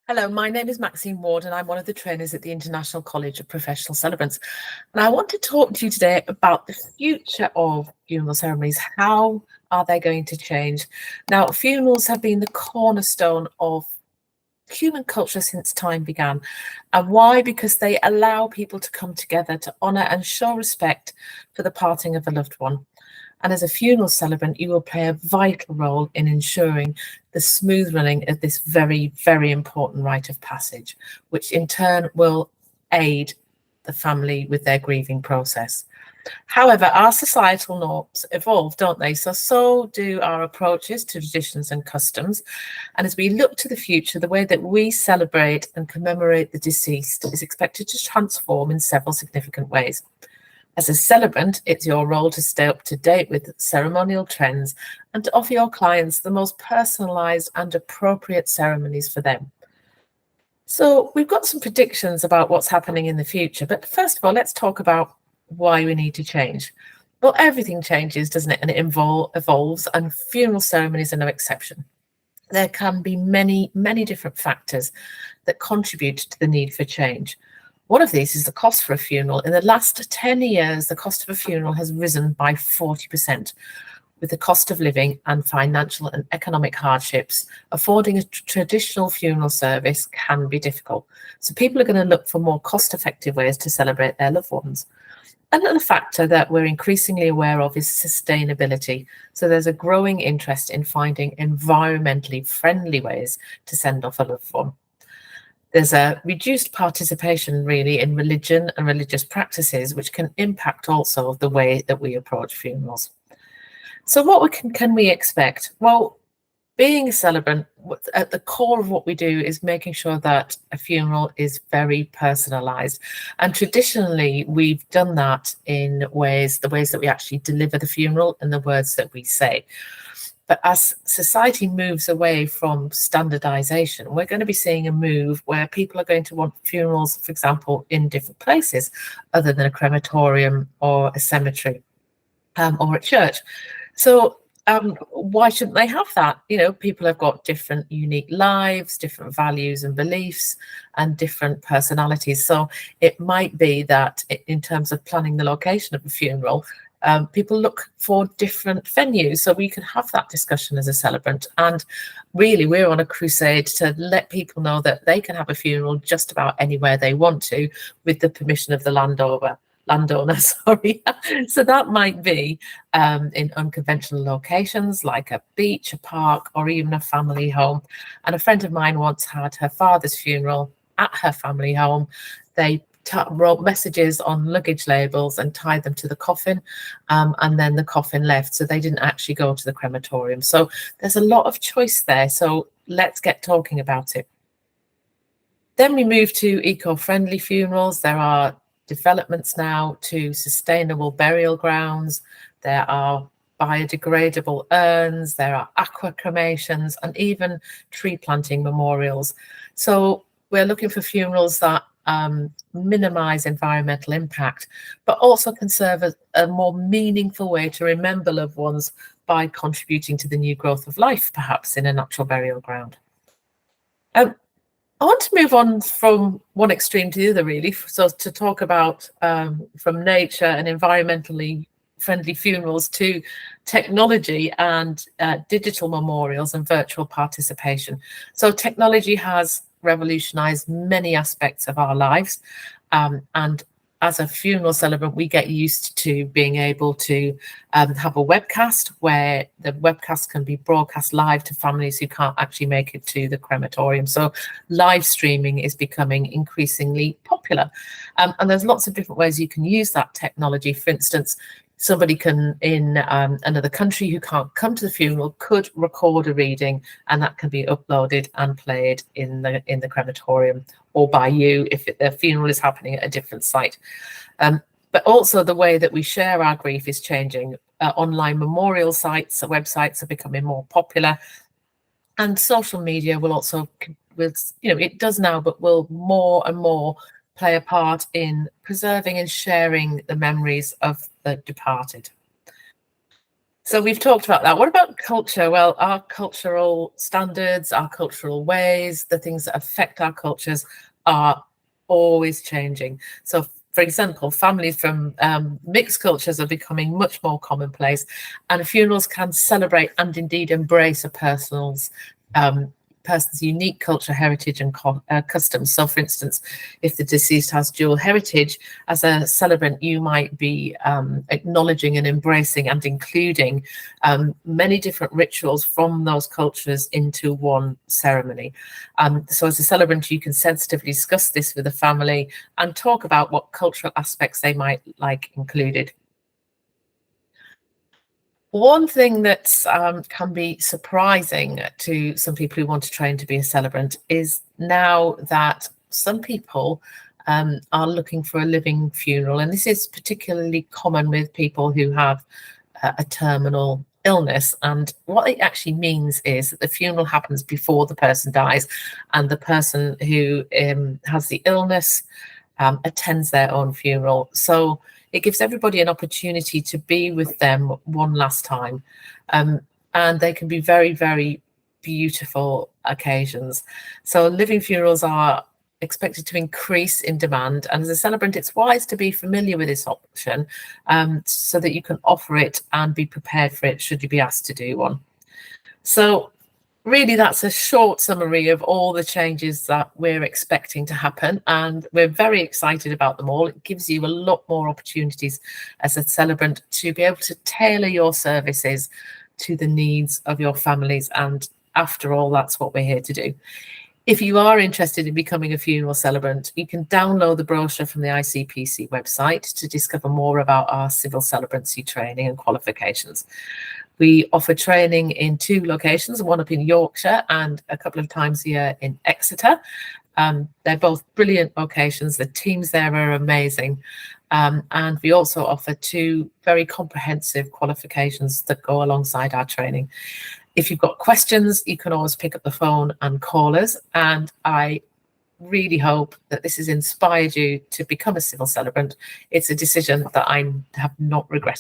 Hello, my name is Maxine Ward and I'm one of the trainers at the International College of Professional Celebrants. And I want to talk to you today about the future of funeral ceremonies. How are they going to change? Now, funerals have been the cornerstone of human culture since time began. And why? Because they allow people to come together to honour and show respect for the parting of a loved one. And as a funeral celebrant, you will play a vital role in ensuring the smooth running of this very, very important rite of passage, which in turn will aid the family with their grieving process. However, our societal norms evolve, don't they? So do our approaches to traditions and customs. And as we look to the future, the way that we celebrate and commemorate the deceased is expected to transform in several significant ways. As a celebrant, it's your role to stay up to date with ceremonial trends and to offer your clients the most personalised and appropriate ceremonies for them. So we've got some predictions about what's happening in the future, but first of all, let's talk about why we need to change. Well, everything changes, doesn't it? And it evolves, and funeral ceremonies are no exception. There can be many, many different factors that contribute to the need for change. One of these is the cost for a funeral. In the last 10 years, the cost of a funeral has risen by 40%, with the cost of living and financial and economic hardships. Affording a traditional funeral service can be difficult. So people are going to look for more cost-effective ways to celebrate their loved ones. Another factor that we're increasingly aware of is sustainability. So there's a growing interest in finding environmentally friendly ways to send off a loved one. There's a reduced participation really in religion and religious practices, which can impact also the way that we approach funerals. So what can we expect? Well, being a celebrant, at the core of what we do is making sure that a funeral is very personalised. And traditionally, we've done that in the ways that we actually deliver the funeral and the words that we say. But as society moves away from standardization, we're going to be seeing a move where people are going to want funerals, for example, in different places other than a crematorium or a cemetery or a church. So why shouldn't they have that? You know, people have got different unique lives, different values and beliefs, and different personalities. So it might be that in terms of planning the location of a funeral, people look for different venues, so we can have that discussion as a celebrant. And really, we're on a crusade to let people know that they can have a funeral just about anywhere they want to, with the permission of the landowner. Sorry. So that might be in unconventional locations like a beach, a park, or even a family home. And a friend of mine once had her father's funeral at her family home. They wrote messages on luggage labels and tied them to the coffin, and then the coffin left, so they didn't actually go to the crematorium. So there's a lot of choice there, so let's get talking about it. Then we move to eco-friendly funerals. There are developments now to sustainable burial grounds. There are biodegradable urns, there are aqua cremations, and even tree planting memorials. So we're looking for funerals that minimize environmental impact, but also can serve as a more meaningful way to remember loved ones by contributing to the new growth of life, perhaps in a natural burial ground. I want to move on from one extreme to the other, really, so to talk about from nature and environmentally friendly funerals to technology and digital memorials and virtual participation. So technology has revolutionized many aspects of our lives, and as a funeral celebrant, we get used to being able to have a webcast where the webcast can be broadcast live to families who can't actually make it to the crematorium. So live streaming is becoming increasingly popular, and there's lots of different ways you can use that technology. For instance, somebody can in another country who can't come to the funeral could record a reading, and that can be uploaded and played in the crematorium or by you if the funeral is happening at a different site. But also the way that we share our grief is changing. Online memorial sites, websites are becoming more popular, and social media will also, it does now, but will more and more play a part in preserving and sharing the memories of the departed. So we've talked about that. What about culture? Well, our cultural standards, our cultural ways, the things that affect our cultures are always changing. So, for example, families from mixed cultures are becoming much more commonplace, and funerals can celebrate and indeed embrace a person's unique culture, heritage, and customs. So, for instance, if the deceased has dual heritage, as a celebrant, you might be acknowledging and embracing and including many different rituals from those cultures into one ceremony. So, as a celebrant, you can sensitively discuss this with the family and talk about what cultural aspects they might like included. One thing that can be surprising to some people who want to train to be a celebrant is now that some people are looking for a living funeral, and this is particularly common with people who have a terminal illness. And what it actually means is that the funeral happens before the person dies, and the person who has the illness attends their own funeral. So it gives everybody an opportunity to be with them one last time. And they can be very, very beautiful occasions. So living funerals are expected to increase in demand. And as a celebrant, it's wise to be familiar with this option so that you can offer it and be prepared for it should you be asked to do one. So really, that's a short summary of all the changes that we're expecting to happen, and we're very excited about them all. It gives you a lot more opportunities as a celebrant to be able to tailor your services to the needs of your families, and after all, that's what we're here to do. If you are interested in becoming a funeral celebrant, you can download the brochure from the ICPC website to discover more about our civil celebrancy training and qualifications. We offer training in 2 locations, one up in Yorkshire and a couple of times a year in Exeter. They're both brilliant locations. The teams there are amazing. And we also offer 2 very comprehensive qualifications that go alongside our training. If you've got questions, you can always pick up the phone and call us. And I really hope that this has inspired you to become a civil celebrant. It's a decision that I have not regretted.